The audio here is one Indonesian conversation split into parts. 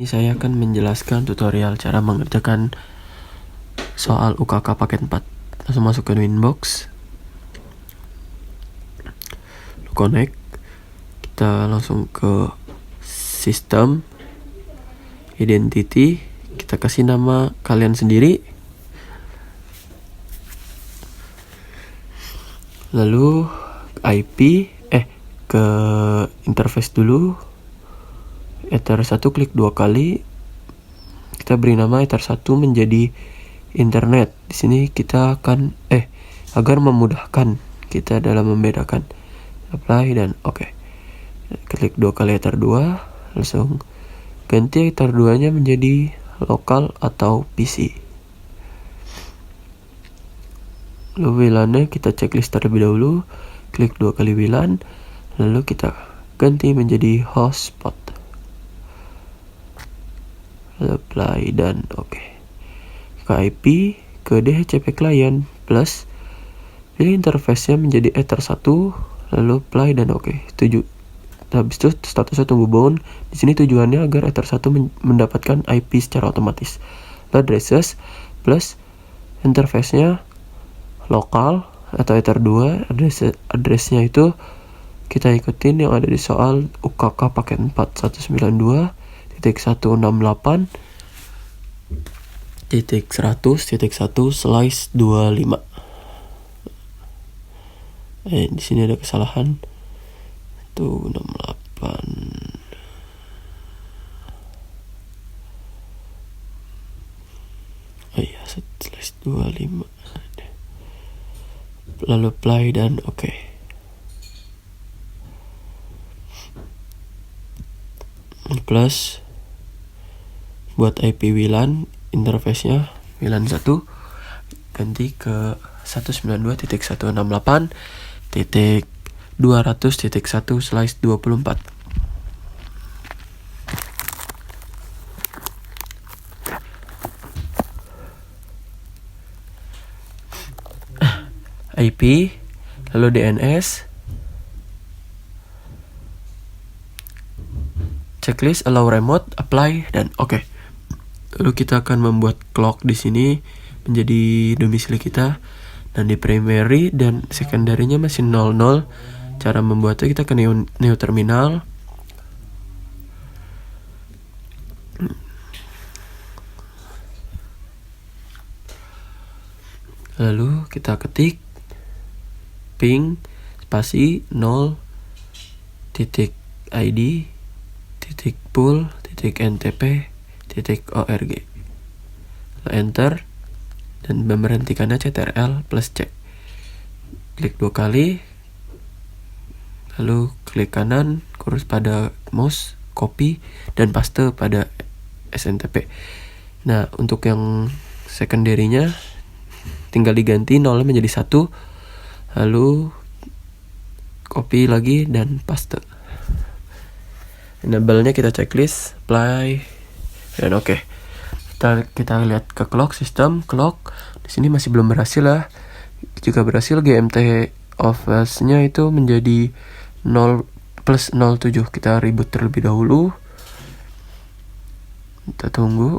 Ini saya akan menjelaskan tutorial cara mengerjakan soal UKK paket 4. Langsung masuk ke Winbox, connect, kita langsung ke sistem, identity, kita kasih nama kalian sendiri, lalu IP, ke interface dulu, Ether 1 klik 2 kali, kita beri nama Ether 1 menjadi internet. Di sini kita akan agar memudahkan kita dalam membedakan, apply dan oke. Klik 2 kali Ether 2, langsung ganti Ether 2 nya menjadi lokal atau PC. Lalu WLAN-nya kita checklist terlebih dahulu, klik 2 kali WLAN, lalu kita ganti menjadi hotspot, apply dan oke. Ke IP, ke DHCP client plus, pilih interface-nya menjadi Ether 1, lalu apply dan oke. Habis itu statusnya tunggu bound. Di sini tujuannya agar Ether 1 mendapatkan IP secara otomatis. Addresses plus interface-nya lokal atau Ether 2, address-nya itu kita ikutin yang ada di soal UKK paket 4.192.100.1/25. Di sini ada kesalahan. 168. 1/25. Lalu apply dan oke. Plus buat IP WLAN, interface-nya WLAN 1 ganti ke 192.168.200.1/24. IP, lalu DNS, checklist, allow remote, apply dan oke. Lalu kita akan membuat clock di sini menjadi domisili kita, dan di primary dan secondary-nya masih 00. Cara membuatnya kita ke new terminal. Lalu kita ketik ping spasi 0.id.pool.ntp.org, enter dan memberhentikannya ctrl plus c. Klik 2 kali, lalu klik kanan kurus pada mouse, copy dan paste pada SNTP. Nah, untuk yang secondary-nya tinggal diganti 0 menjadi 1, lalu copy lagi dan paste. Enable-nya kita checklist, apply dan oke. Kita lihat ke clock system, clock di sini masih belum berhasil lah. Jika berhasil, GMT office-nya itu menjadi 0 plus 07. Kita reboot terlebih dahulu. Kita tunggu.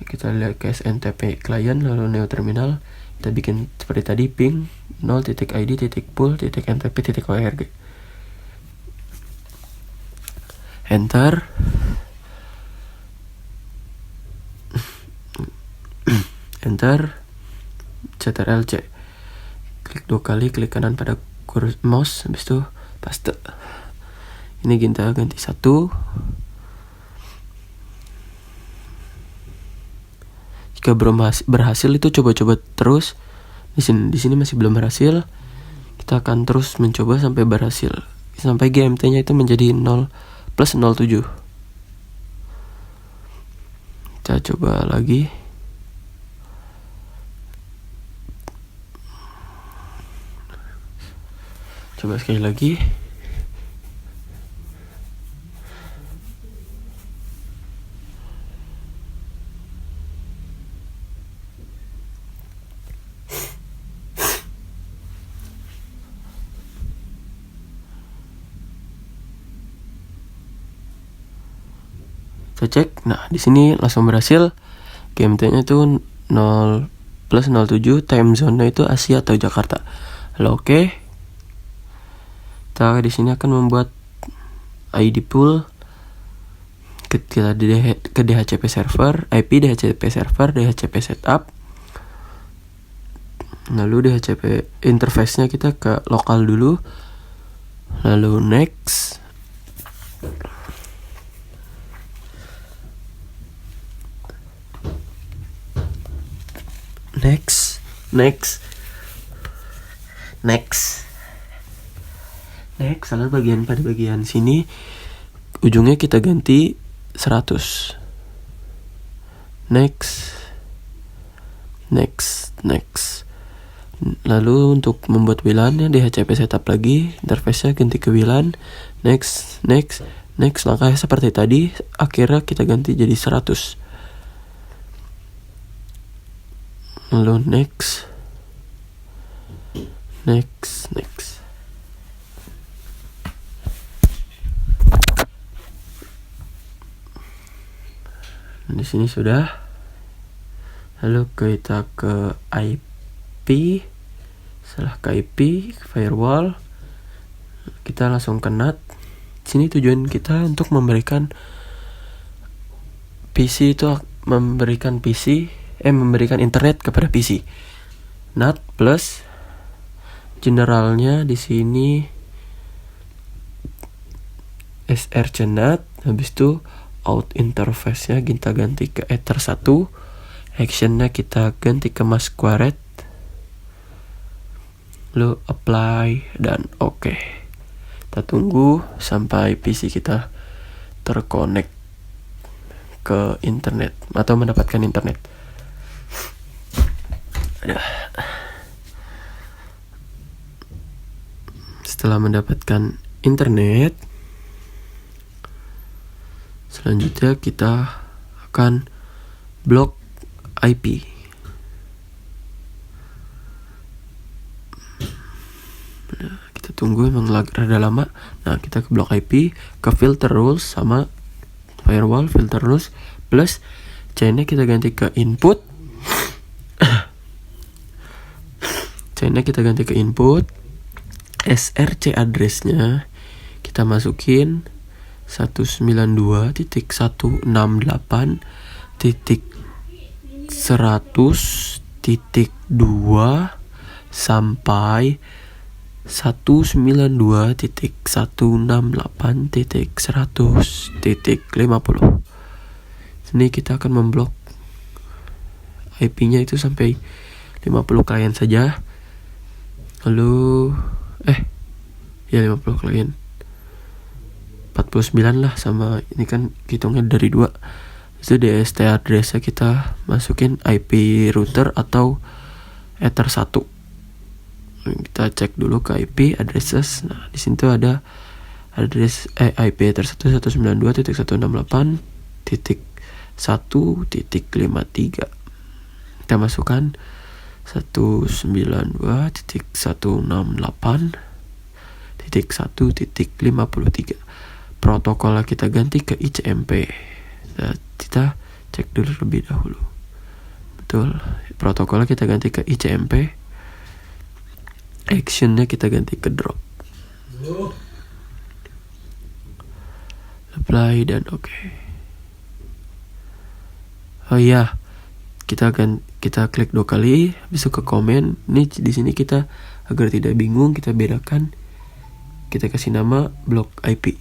Kita lihat ke SNTP client, lalu new terminal. Kita bikin seperti tadi, ping 0.id.pool.ntp.org, enter. Enter, ctrl c. Klik 2 kali, klik kanan pada kursus mouse, habis itu paste. Ini kita ganti 1. Jika belum berhasil itu coba-coba terus. Di sini masih belum berhasil. Kita akan terus mencoba sampai berhasil. Sampai GMT-nya itu menjadi 0 plus 07. Kita coba lagi. Coba sekali lagi. Kita cek. Nah, di sini langsung berhasil. GMT-nya itu 0 plus 07, time zone-nya itu Asia atau Jakarta. Lalu oke. Kita di sini akan membuat ID pool. Kita ke DHCP server, IP DHCP server, DHCP setup. Lalu DHCP interface-nya kita ke lokal dulu. Lalu next. Lalu pada bagian sini ujungnya kita ganti 100. Next. Lalu untuk membuat WLAN ya DHCP setup lagi, interface-nya ganti ke WLAN. Next. Langkahnya seperti tadi, akhirnya kita ganti jadi 100. Lalu next. Di sini sudah. Lalu kita ke IP. Setelah ke IP, firewall, kita langsung ke NAT. Sini tujuan kita untuk memberikan PC itu memberikan internet kepada PC. NAT plus generalnya di sini SRC NAT, habis itu out interface-nya kita ganti ke Ether 1, action-nya kita ganti ke Masquerade, lalu apply dan oke. Kita tunggu sampai PC kita terkonek ke internet atau mendapatkan internet. Setelah mendapatkan internet, selanjutnya kita akan blok IP. Nah, kita tunggu, emang rada lama. Nah, kita ke blok IP, ke filter rules sama firewall filter rules plus chainnya kita ganti ke input. SRC address-nya kita masukin 192.168.100.2 sampai 192.168.100.50. Sini kita akan memblok IP-nya itu sampai 50 klien saja. Lalu 50 klien, 49 lah, sama ini kan hitungnya dari 2. Itu DST address-nya kita masukin IP router atau Ether 1. Kita cek dulu ke IP addresses. Nah, di sini tuh ada address IP Ether 192.168.1.53. Kita masukkan 192.168.1.53. Protokolnya kita ganti ke ICMP. Nah, kita cek dulu lebih dahulu. Betul, protokolnya kita ganti ke ICMP. Actionnya kita ganti ke drop. Apply dan oke. Oh iya, kita klik 2 kali, habis itu ke komen. Ini di sini kita agar tidak bingung, kita bedakan. Kita kasih nama blok IP.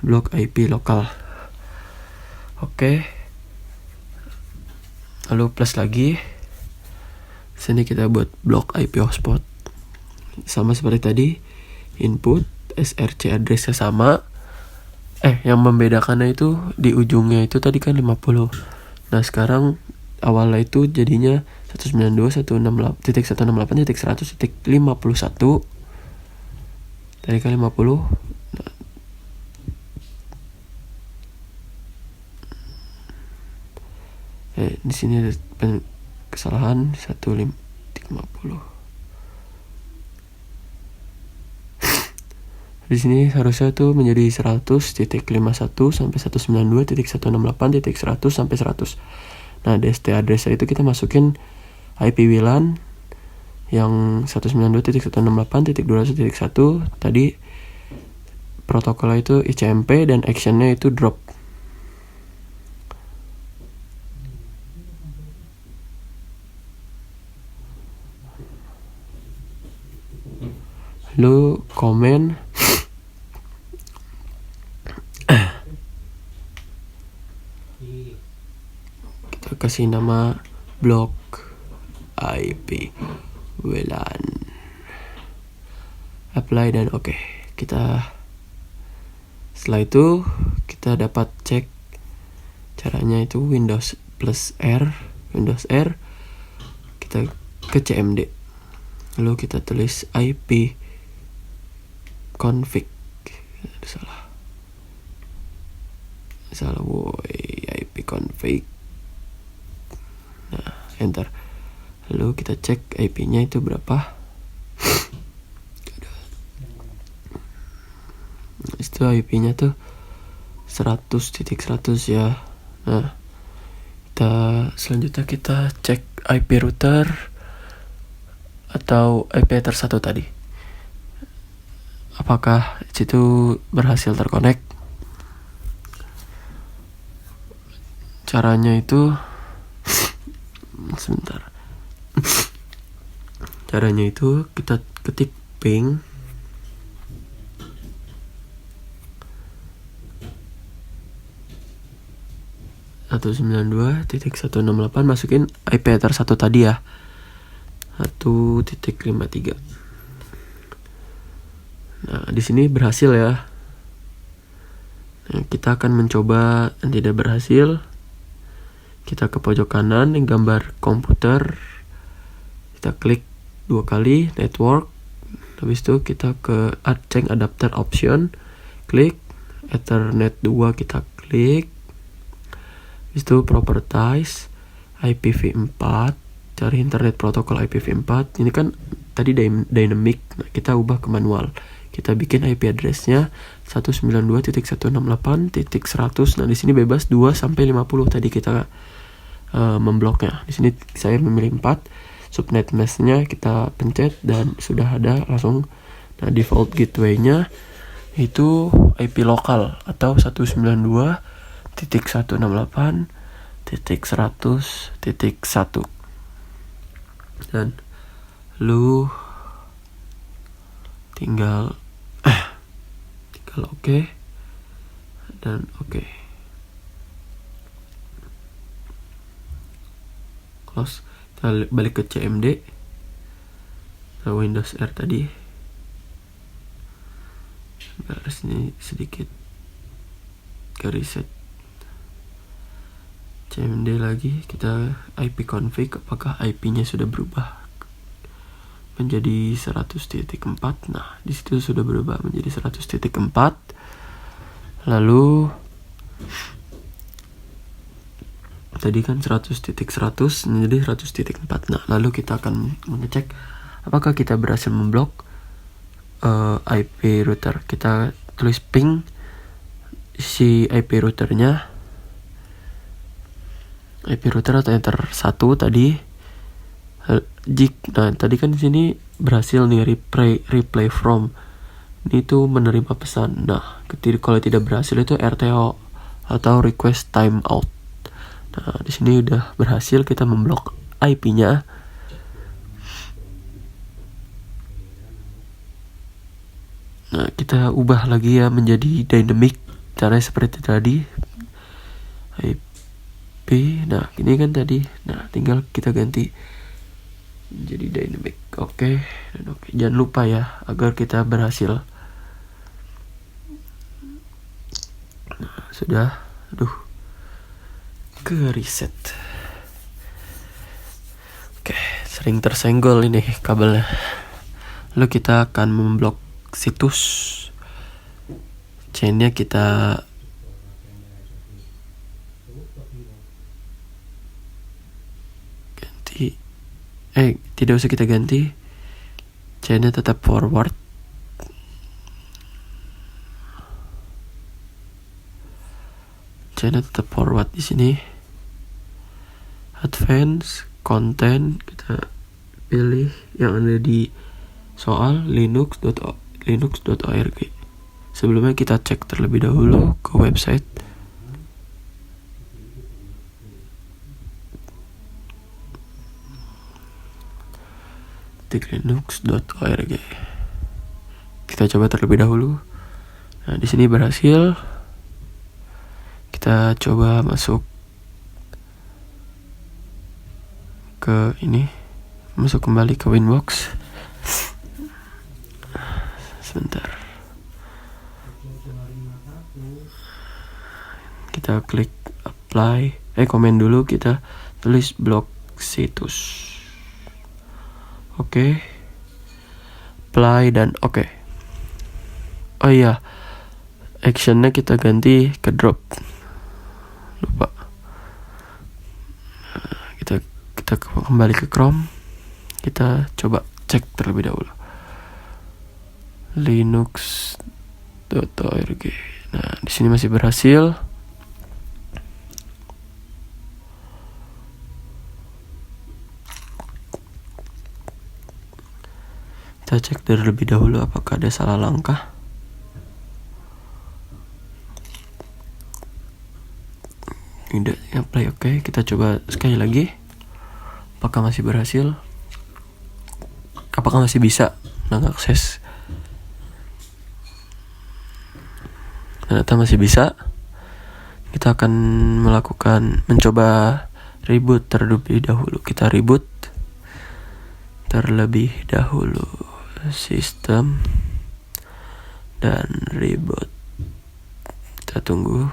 Blok IP lokal. Oke. Lalu plus lagi. Sini kita buat blok IP hotspot. Sama seperti tadi. Input SRC address-nya sama. Yang membedakannya itu di ujungnya itu tadi kan 50. Nah, sekarang awalnya itu jadinya 192.168.100.51. Tadi kan 50. Di sini ada kesalahan 150. Di sini harusnya tuh menjadi 100.51 sampai 192.168.100 sampai 100. Nah, DST address itu kita masukin IP WLAN yang 192.168.200.1. Tadi protokolnya itu ICMP dan actionnya itu drop. Lalu komen kita kasih nama blok IP WLAN, apply dan oke. Setelah itu kita dapat cek caranya itu Windows R, kita ke CMD, lalu kita tulis IP config, salah woi, IP config. Nah, enter. Lalu kita cek IP-nya itu berapa. Itu IP-nya tuh 100.100 ya. Nah, selanjutnya kita cek IP router atau IP Ether 1 tadi. Apakah itu berhasil terkonek? Caranya itu sebentar. Caranya itu kita ketik ping .192.168, masukin IP Ether 1 tadi ya, 1.53. Nah, di sini berhasil ya. Nah, kita akan mencoba yang tidak berhasil. Kita ke pojok kanan yang gambar komputer, kita klik 2 kali network. Habis itu kita ke change adapter option, klik Ethernet 2, kita klik. Habis itu properties IPv4, cari internet protokol IPv4. Ini kan tadi dynamic, nah, kita ubah ke manual. Kita bikin IP address-nya 192.168.100. Nah, di sini bebas 2 sampai 50 tadi kita membloknya. Di sini saya memilih 4. Subnet mask-nya kita pencet dan sudah ada langsung. Nah, default gateway-nya itu IP lokal atau 192.168.100.1. Dan lu tinggal oke dan oke. Close. Kita balik ke CMD, ke Windows R tadi. Garis ini sedikit ke reset. CMD lagi, kita IP config, apakah IP-nya sudah berubah menjadi 100.4. Nah, di situ sudah berubah menjadi 100.4. Lalu tadi kan 100.100 menjadi 100.4. Nah, lalu kita akan mengecek apakah kita berhasil memblok IP router. Kita tulis ping si IP routernya, IP router atau enter 1 tadi. Nah, tadi kan di sini berhasil nih replay from. Ini tuh menerima pesan. Nah, kalau tidak berhasil itu RTO atau request timeout. Nah, di sini udah berhasil kita memblok IP-nya. Nah, kita ubah lagi ya menjadi dynamic. Caranya seperti tadi. IP. Nah, ini kan tadi. Nah, tinggal kita ganti jadi dynamic. Oke. Dan oke. Jangan lupa ya agar kita berhasil. Nah, sudah. Aduh. Ke reset. Oke, sering tersenggol ini kabelnya. Lalu kita akan memblok situs. Chainnya kita ganti. Tidak usah kita ganti. Chainnya tetap forward. Channel tetap forward di sini. Advance, konten, kita pilih yang ada di soal linux.org. Sebelumnya kita cek terlebih dahulu ke website. linux.org. Kita coba terlebih dahulu. Nah, di sini berhasil. Kita coba masuk ke ini, masuk kembali ke Winbox. Sebentar. Kita klik apply. Komen dulu, kita tulis blok situs. Oke. Apply dan oke. Oh iya, actionnya kita ganti ke drop. Lupa. Kita kembali ke Chrome. Kita coba cek terlebih dahulu. linux.org. Nah, di sini masih berhasil. Kita cek terlebih dahulu apakah ada salah langkah. Tidak, apply oke. Kita coba sekali lagi. Apakah masih berhasil? Apakah masih bisa mengakses? Ternyata masih bisa. Kita akan mencoba reboot terlebih dahulu. Kita reboot terlebih dahulu sistem dan reboot. Kita tunggu.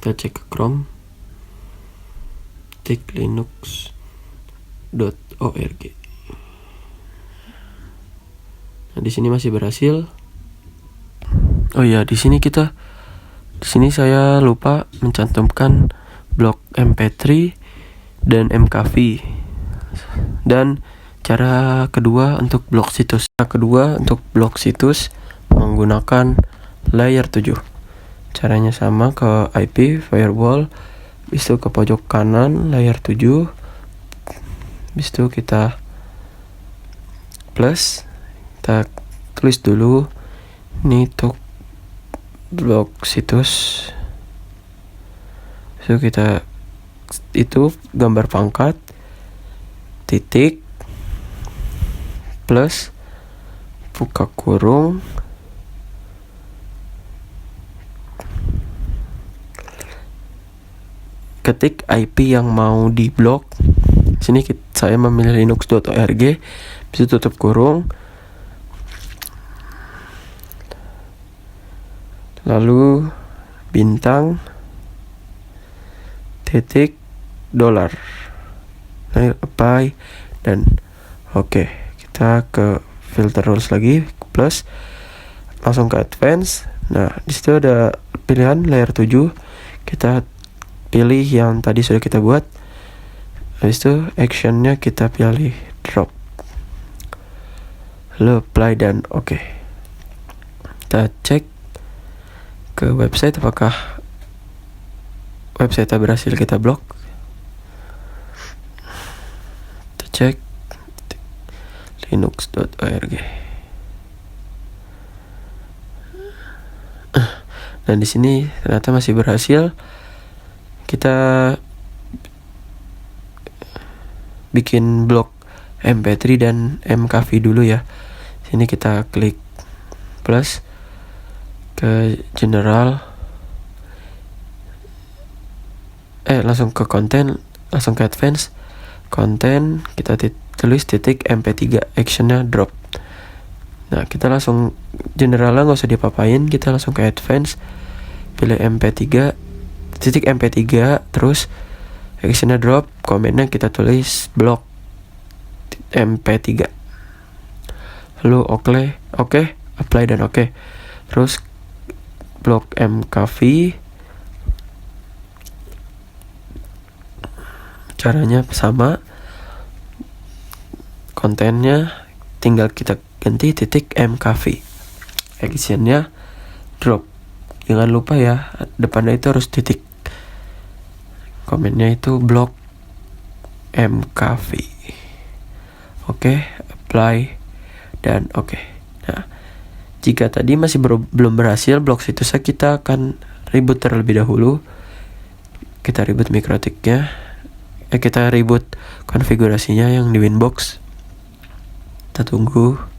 Kita cek ke Chrome, tik linux.org. Nah, di sini masih berhasil. Oh iya, di sini saya lupa mencantumkan blok MP3 dan MKV. Dan cara kedua untuk blok situs. Menggunakan layer 7. Caranya sama, ke IP firewall, habis itu ke pojok kanan layer 7, habis itu kita plus, kita tulis dulu ini untuk blok situs. So kita itu gambar pangkat titik plus buka kurung ketik IP yang mau diblok. Sini saya memilih linux.org, bisa tutup kurung, lalu bintang titik $, apply dan oke. Kita ke filter rules lagi, plus langsung ke advance. Nah, di situ ada pilihan layer 7. Kita pilih yang tadi sudah kita buat. Habis itu actionnya kita pilih drop, lalu apply dan oke. Kita cek ke website apakah website berhasil kita blok. Kita cek linux.org. Nah, di sini ternyata masih berhasil. Kita bikin blok MP3 dan MKV dulu ya. Sini kita klik plus ke general, langsung ke konten, langsung ke advance. Konten kita tulis titik MP3, actionnya drop. Nah, kita langsung generalnya nggak usah diapa-apain, kita langsung ke advance, pilih mp3, titik mp3, terus actionnya drop, komennya kita tulis blok mp3, lalu oke, apply dan oke. Terus blok mkv, caranya sama, kontennya tinggal kita ganti titik mkv, actionnya drop, jangan lupa ya depannya itu harus titik, komennya itu blok mkv. Oke, apply dan oke. Nah, jika tadi masih belum berhasil blok situsnya, kita akan reboot terlebih dahulu. Kita reboot mikrotiknya, kita reboot konfigurasinya yang di Winbox. Kita tunggu.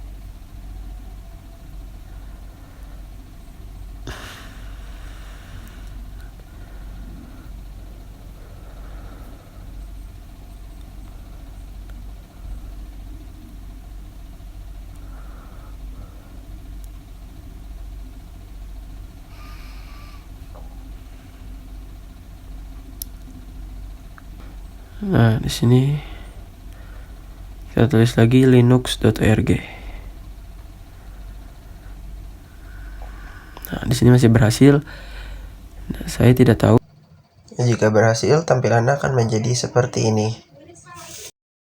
Nah, di sini kita tulis lagi linux.org. Nah, di sini masih berhasil. Nah, saya tidak tahu. Jika berhasil, tampilannya akan menjadi seperti ini.